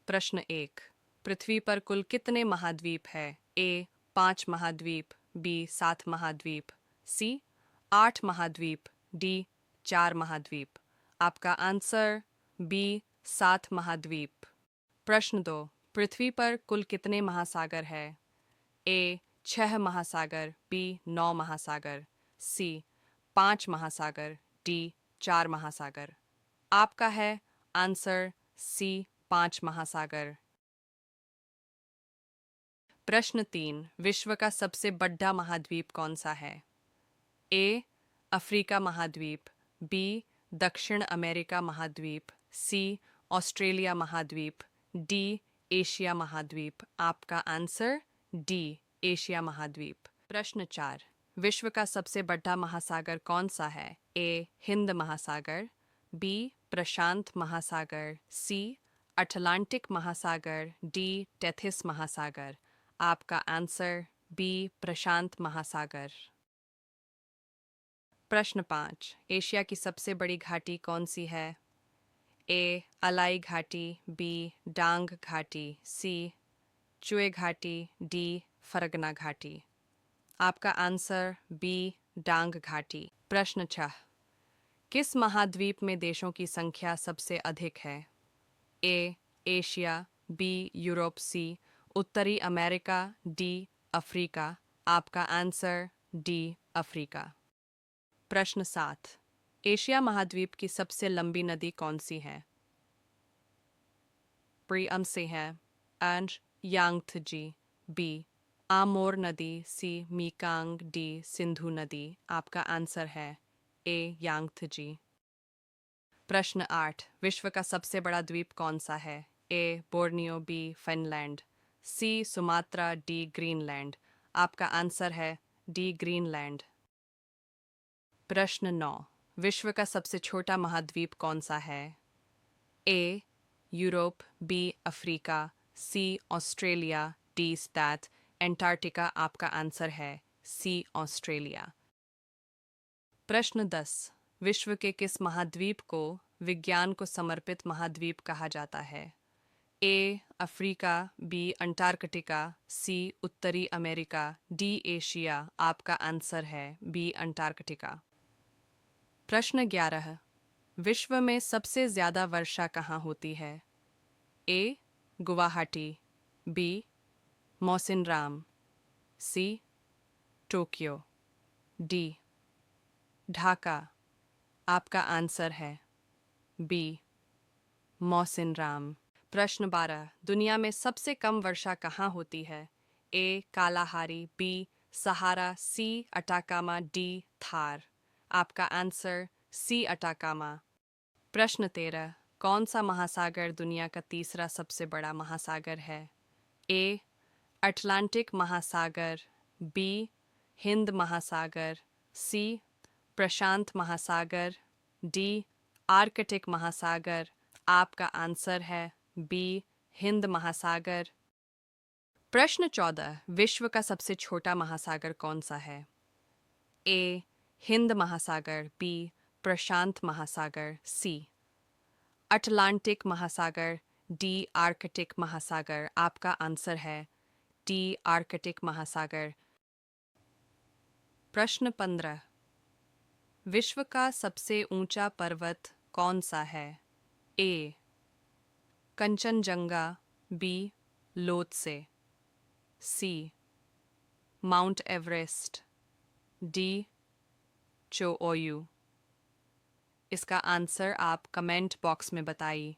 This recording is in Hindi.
प्रश्न 1। पृथ्वी पर कुल कितने महाद्वीप है? ए 5 महाद्वीप, बी 7 महाद्वीप, सी 8 महाद्वीप, डी 4 महाद्वीप। आपका आंसर बी 7 महाद्वीप। प्रश्न 2। पृथ्वी पर कुल कितने महासागर है? ए 6 महासागर, बी 9 महासागर, सी 5 महासागर, डी 4 महासागर। आपका है आंसर सी 5 महासागर। प्रश्न 3। विश्व का सबसे बड़ा महाद्वीप कौन सा है? ए अफ्रीका महाद्वीप, बी दक्षिण अमेरिका महाद्वीप, सी ऑस्ट्रेलिया महाद्वीप, डी एशिया महाद्वीप। आपका आंसर डी एशिया महाद्वीप। प्रश्न 4। विश्व का सबसे बड़ा महासागर कौन सा है? ए हिंद महासागर, बी प्रशांत महासागर, सी अटलांटिक महासागर, डी टेथिस महासागर। आपका आंसर बी प्रशांत महासागर। प्रश्न 5। एशिया की सबसे बड़ी घाटी कौन सी है? ए अलाई घाटी, बी डांग घाटी, सी चुए घाटी, डी फरगना घाटी। आपका आंसर बी डांग घाटी। प्रश्न 6। किस महाद्वीप में देशों की संख्या सबसे अधिक है? ए एशिया, बी यूरोप, सी उत्तरी अमेरिका, डी अफ्रीका। आपका आंसर डी अफ्रीका। प्रश्न 7। एशिया महाद्वीप की सबसे लंबी नदी कौन सी है? प्रियम से है एंड यांगत्जी, बी आमोर नदी, सी मीकांग, डी सिंधु नदी। आपका आंसर है ए यांगत्जी। प्रश्न 8। विश्व का सबसे बड़ा द्वीप कौन सा है? ए बोर्नियो, बी फिनलैंड, सी सुमात्रा, डी ग्रीनलैंड। आपका आंसर है डी ग्रीनलैंड। प्रश्न 9। विश्व का सबसे छोटा महाद्वीप कौन सा है? ए यूरोप, बी अफ्रीका, सी ऑस्ट्रेलिया, डी स्टैट एंटार्क्टिका। आपका आंसर है सी ऑस्ट्रेलिया। प्रश्न 10। विश्व के किस महाद्वीप को विज्ञान को समर्पित महाद्वीप कहा जाता है? ए अफ्रीका, बी अंटार्कटिका, सी उत्तरी अमेरिका, डी एशिया। आपका आंसर है बी अंटार्कटिका। प्रश्न 11। विश्व में सबसे ज्यादा वर्षा कहाँ होती है? A Guwahati, B Mawsynram, C Tokyo, D Dhaka. आपका आंसर है बी मौसिनराम। प्रश्न 12। दुनिया में सबसे कम वर्षा कहाँ होती है? ए कालाहारी, बी सहारा, सी अटाकामा, डी थार। आपका आंसर सी अटाकामा। प्रश्न 13। कौन सा महासागर दुनिया का तीसरा सबसे बड़ा महासागर है? ए अटलांटिक महासागर, बी हिंद महासागर, सी प्रशांत महासागर, डी आर्कटिक महासागर। आपका आंसर है बी हिंद महासागर। प्रश्न 14। विश्व का सबसे छोटा महासागर कौन सा है? ए हिंद महासागर, बी प्रशांत महासागर, सी अटलांटिक महासागर, डी आर्कटिक महासागर। आपका आंसर है डी आर्कटिक महासागर। प्रश्न 15। विश्व का सबसे ऊंचा पर्वत कौन सा है? ए कंचनजंगा, बी लोत्से, सी माउंट एवरेस्ट, डी चोओयू। इसका आंसर आप कमेंट बॉक्स में बताइए।